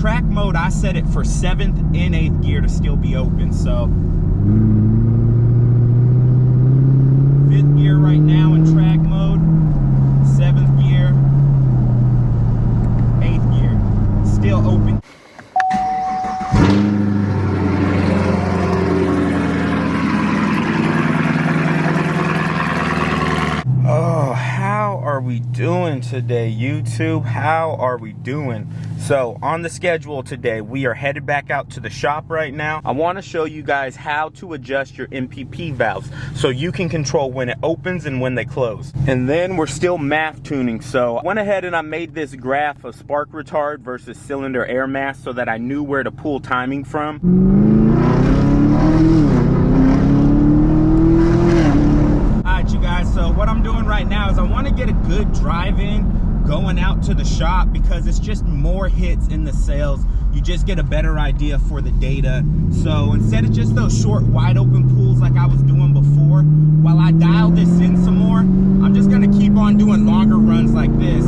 Track mode, I set it for 7th and 8th gear to still be open, so 5th gear right now in track mode, 7th gear, 8th gear, still open. Oh, how are we doing today, YouTube? How are we doing? So on the schedule today, we are headed back out to the shop right now. I want to show you guys how to adjust your NPP valves so you can control when it opens and when they close. And then we're still math tuning. So I went ahead and I made this graph of spark retard versus cylinder air mass so that I knew where to pull timing from. Alright, you guys, so what I'm doing right now is I want to get a good drive in going out to the shop because it's just more hits in the sales. You just get a better idea for the data. So instead of just those short wide open pulls like I was doing before, while I dial this in some more, I'm just going to keep on doing longer runs like this.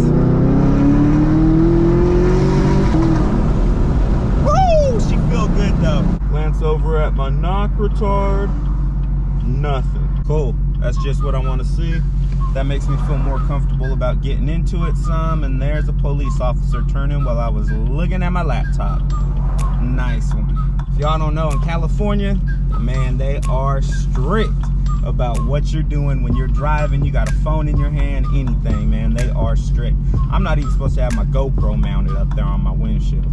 Woo! She feel good though. Glance over at my knock retard. Nothing. Cool. That's just what I want to see. That makes me feel more comfortable about getting into it some. And there's a police officer turning while I was looking at my laptop. Nice one. If y'all don't know, in California, man, they are strict about what you're doing when you're driving. You got a phone in your hand, anything, man. They are strict. I'm not even supposed to have my GoPro mounted up there on my windshield.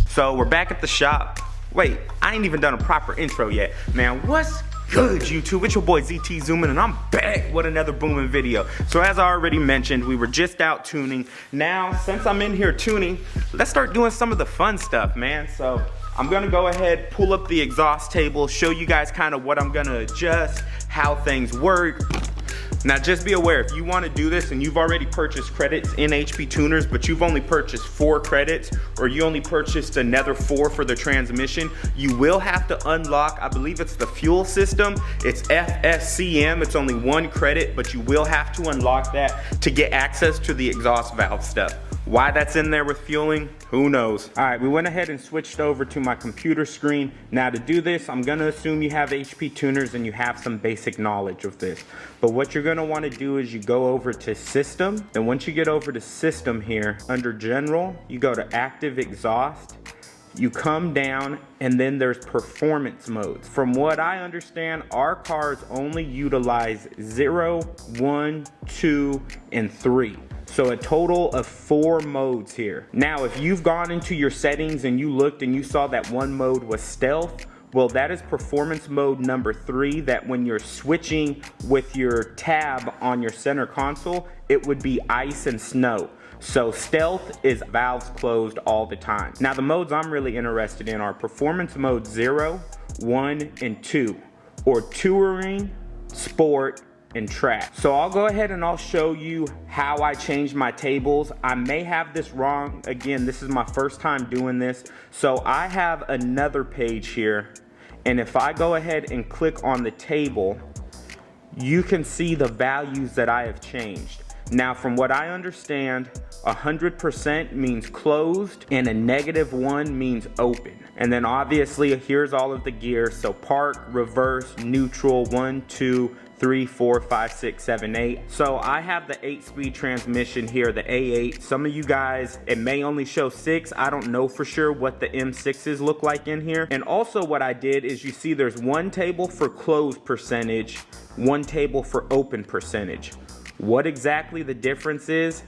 So we're back at the shop. Wait, I ain't even done a proper intro yet. Man, what's good, YouTube? It's your boy ZT Zoomin, and I'm back with another booming video. So as I already mentioned, we were just out tuning. Now, since I'm in here tuning, let's start doing some of the fun stuff, man. So I'm gonna go ahead, pull up the exhaust table, show you guys kind of what I'm gonna adjust, how things work. Now just be aware, if you want to do this and you've already purchased credits in HP tuners, but you've only purchased 4 credits, or you only purchased another 4 for the transmission, you will have to unlock, I believe it's the fuel system, it's FSCM, it's only 1 credit, but you will have to unlock that to get access to the exhaust valve stuff. Why that's in there with fueling, who knows? All right, we went ahead and switched over to my computer screen. Now to do this, I'm gonna assume you have HP tuners and you have some basic knowledge of this. But what you're gonna wanna do is you go over to System, and once you get over to System here, under General, you go to Active Exhaust, you come down, and then there's performance modes. From what I understand, our cars only utilize 0, 1, 2, and 3. So a total of 4 modes here. Now, if you've gone into your settings and you looked and you saw that one mode was stealth, well, that is performance mode number 3, that when you're switching with your tab on your center console, it would be ice and snow. So stealth is valves closed all the time. Now the modes I'm really interested in are performance mode 0, 1, and 2, or touring, sport, and track. So I'll go ahead and I'll show you how I changed my tables. I may have this wrong. Again, this is my first time doing this. So I have another page here, and if I go ahead and click on the table, you can see the values that I have changed. Now, from what I understand, 100% means closed and a -1 means open. And then obviously here's all of the gear. So park, reverse, neutral, 1, 2, 3, 4, 5, 6, 7, 8. So I have the 8-speed transmission here, the A8. Some of you guys, it may only show 6. I don't know for sure what the M6s look like in here. And also what I did is, you see there's 1 table for closed percentage, 1 table for open percentage. What exactly the difference is,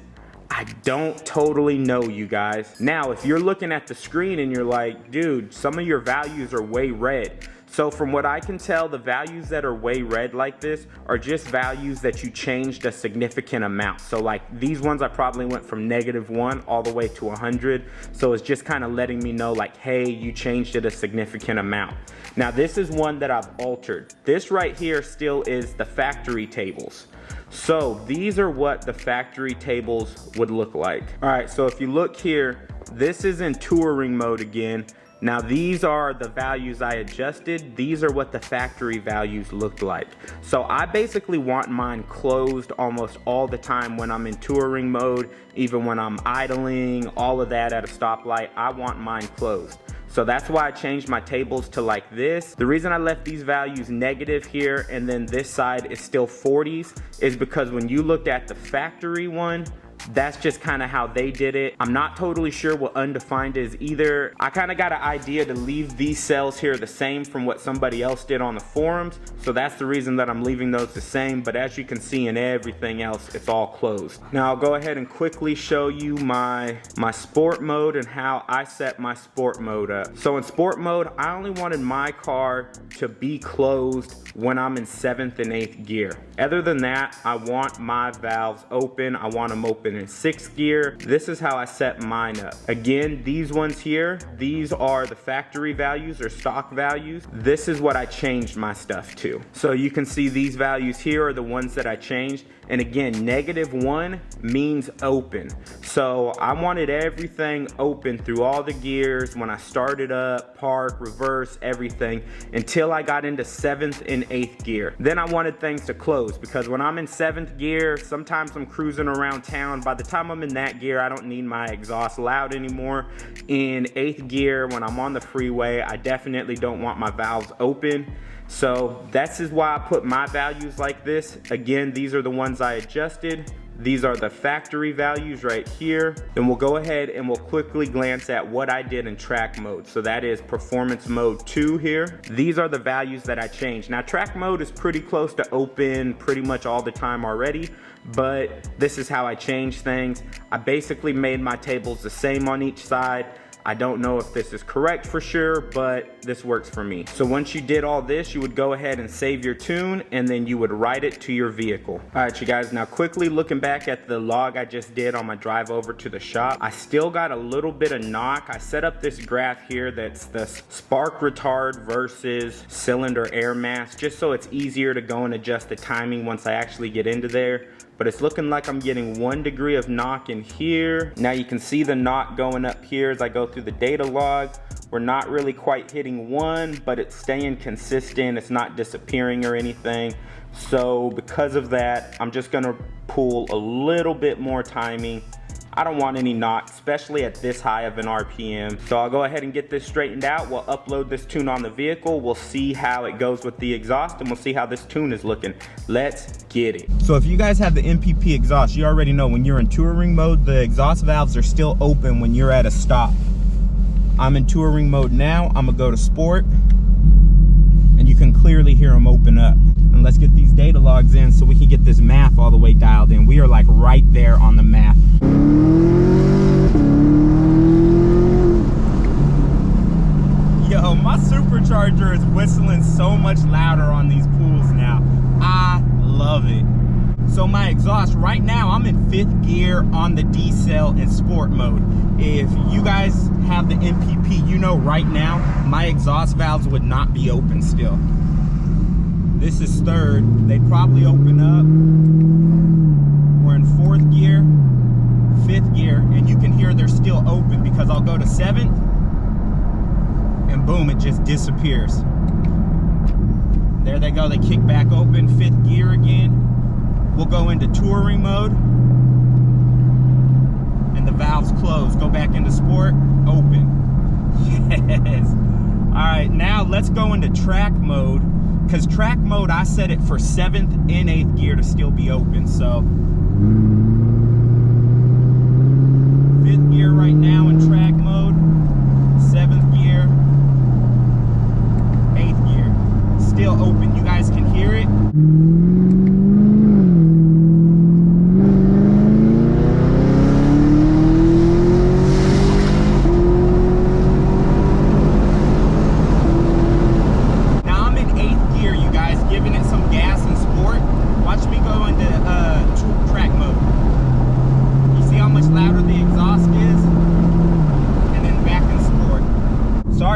I don't totally know, you guys. Now, if you're looking at the screen and you're like, dude, some of your values are way red. So from what I can tell, the values that are way red like this are just values that you changed a significant amount. So like these ones, I probably went from -1 all the way to 100. So it's just kind of letting me know like, hey, you changed it a significant amount. Now this is one that I've altered. This right here still is the factory tables. So these are what the factory tables would look like. All right, so if you look here, this is in touring mode again. Now these are the values I adjusted. These are what the factory values looked like. So I basically want mine closed almost all the time when I'm in touring mode, even when I'm idling, all of that at a stoplight, I want mine closed. So that's why I changed my tables to like this. The reason I left these values negative here and then this side is still 40s is because when you looked at the factory one, that's just kind of how they did it. I'm not totally sure what undefined is either. I kind of got an idea to leave these cells here the same from what somebody else did on the forums. So that's the reason that I'm leaving those the same. But as you can see in everything else, it's all closed. Now I'll go ahead and quickly show you my sport mode and how I set my sport mode up. So in sport mode, I only wanted my car to be closed when I'm in 7th and 8th gear. Other than that, I want my valves open. I want them open in 6th gear. This is how I set mine up. Again, these ones here, these are the factory values or stock values. This is what I changed my stuff to. So you can see these values here are the ones that I changed. And again, -1 means open. So I wanted everything open through all the gears when I started up, park, reverse, everything, until I got into 7th and 8th gear. Then I wanted things to close because when I'm in 7th gear, sometimes I'm cruising around town. By the time I'm in that gear, I don't need my exhaust loud anymore. In 8th gear, when I'm on the freeway, I definitely don't want my valves open. So this is why I put my values like this. Again, these are the ones I adjusted. These are the factory values right here. Then we'll go ahead and we'll quickly glance at what I did in track mode. So that is performance mode 2 here. These are the values that I changed. Now track mode is pretty close to open pretty much all the time already, but this is how I changed things. I basically made my tables the same on each side. I don't know if this is correct for sure, but this works for me. So once you did all this, you would go ahead and save your tune and then you would write it to your vehicle. All right, you guys, now quickly looking back at the log I just did on my drive over to the shop, I still got a little bit of knock. I set up this graph here that's the spark retard versus cylinder air mass, just so it's easier to go and adjust the timing once I actually get into there. But it's looking like I'm getting 1 degree of knock in here. Now you can see the knock going up here as I go through the data log. We're not really quite hitting 1, but it's staying consistent. It's not disappearing or anything. So because of that, I'm just gonna pull a little bit more timing. I don't want any knock, especially at this high of an RPM. So I'll go ahead and get this straightened out. We'll upload this tune on the vehicle. We'll see how it goes with the exhaust and we'll see how this tune is looking. Let's get it. So if you guys have the NPP exhaust, you already know when you're in touring mode, the exhaust valves are still open when you're at a stop. I'm in touring mode now. I'm gonna go to sport and you can clearly hear them open up. And let's get these data logs in so we can get this math all the way dialed in. We are like right there on the math. Yo, my supercharger is whistling so much louder on these pools now. I love it. So my exhaust, right now I'm in 5th gear on the D cell in sport mode. If you guys have the NPP, you know right now my exhaust valves would not be open still. This is 3rd. They'd probably open up. We're in 4th gear, 5th gear, and you can hear they're still open because I'll go to 7th and boom, it just disappears. There they go, they kick back open, 5th gear again. We'll go into touring mode and the valves close. Go back into sport, open. Yes. All right, now let's go into track mode. Because track mode, I set it for 7th and 8th gear to still be open. So 5th gear right now in track mode, 7th gear, 8th gear, still open. You guys can hear it.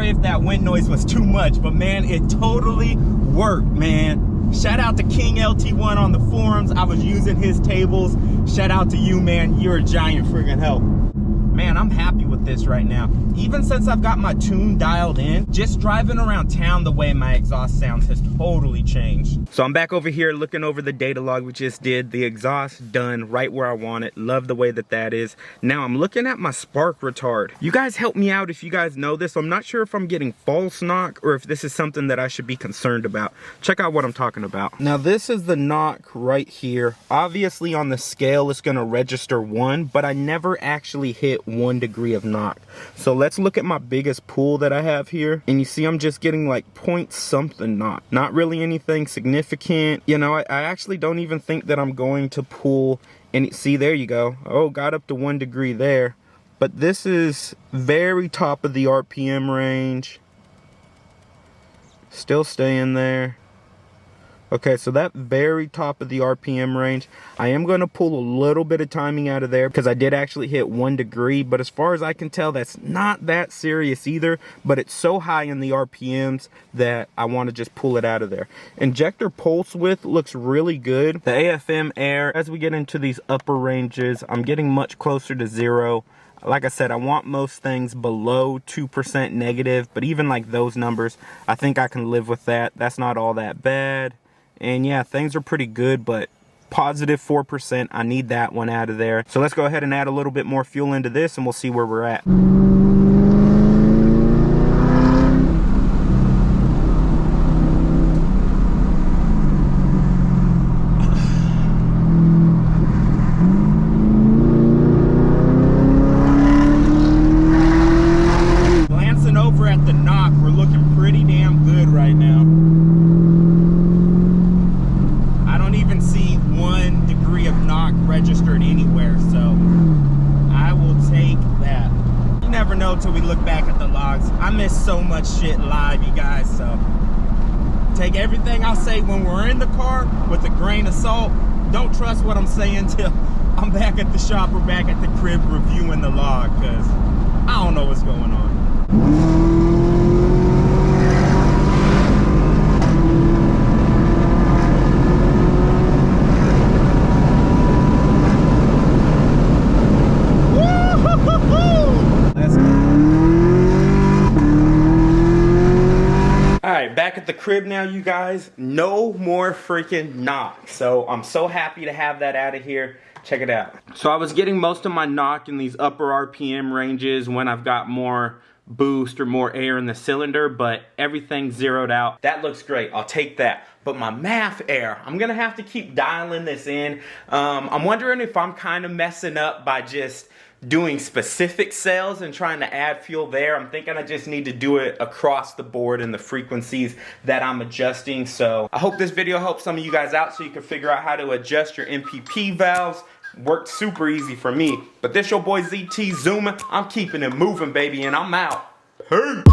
If that wind noise was too much, but man, it totally worked, man. Shout out to King LT1 on the forums. I was using his tables. Shout out to you, man. You're a giant friggin' help. man, I'm happy with this right now. Even since I've got my tune dialed in, just driving around town, the way my exhaust sounds has totally changed. So I'm back over here looking over the data log we just did. The exhaust done right where I want it. Love the way that that is. Now I'm looking at my spark retard. You guys help me out if you guys know this. I'm not sure if I'm getting false knock or if this is something that I should be concerned about. Check out what I'm talking about. Now this is the knock right here. Obviously on the scale it's gonna register 1, but I never actually hit 1 degree of knock. So let's look at my biggest pull that I have here, and you see I'm just getting like point something knock. Not really anything significant. You know, I actually don't even think that I'm going to pull any. See, there you go. Oh, got up to 1 degree there. But this is very top of the RPM range. Still staying there. Okay, so that very top of the RPM range, I am going to pull a little bit of timing out of there because I did actually hit 1 degree, but as far as I can tell, that's not that serious either, but it's so high in the RPMs that I want to just pull it out of there. Injector pulse width looks really good. The AFM air, as we get into these upper ranges, I'm getting much closer to 0. Like I said, I want most things below 2% negative, but even like those numbers, I think I can live with that. That's not all that bad. And yeah, things are pretty good, but positive 4%, I need that one out of there. So let's go ahead and add a little bit more fuel into this and we'll see where we're at. Glancing over at the knock, we're looking pretty damn good right now. See 1 degree of knock registered anywhere, so I will take that. You never know till we look back at the logs. I miss so much shit live, you guys, so take everything I say when we're in the car with a grain of salt. Don't trust what I'm saying till I'm back at the shop or back at the crib reviewing the log, because I don't know what's going on. Back at the crib now, you guys. No more freaking knock. So I'm so happy to have that out of here. Check it out. So I was getting most of my knock in these upper RPM ranges when I've got more boost or more air in the cylinder, but everything's zeroed out. That looks great. I'll take that. But my MAF air, I'm gonna have to keep dialing this in. I'm wondering if I'm kind of messing up by just doing specific cells and trying to add fuel there. I'm thinking I just need to do it across the board in the frequencies that I'm adjusting. So I hope this video helps some of you guys out so you can figure out how to adjust your NPP valves. Worked super easy for me. But this your boy ZT Zoomin. I'm keeping it moving, baby, and I'm out. Peace.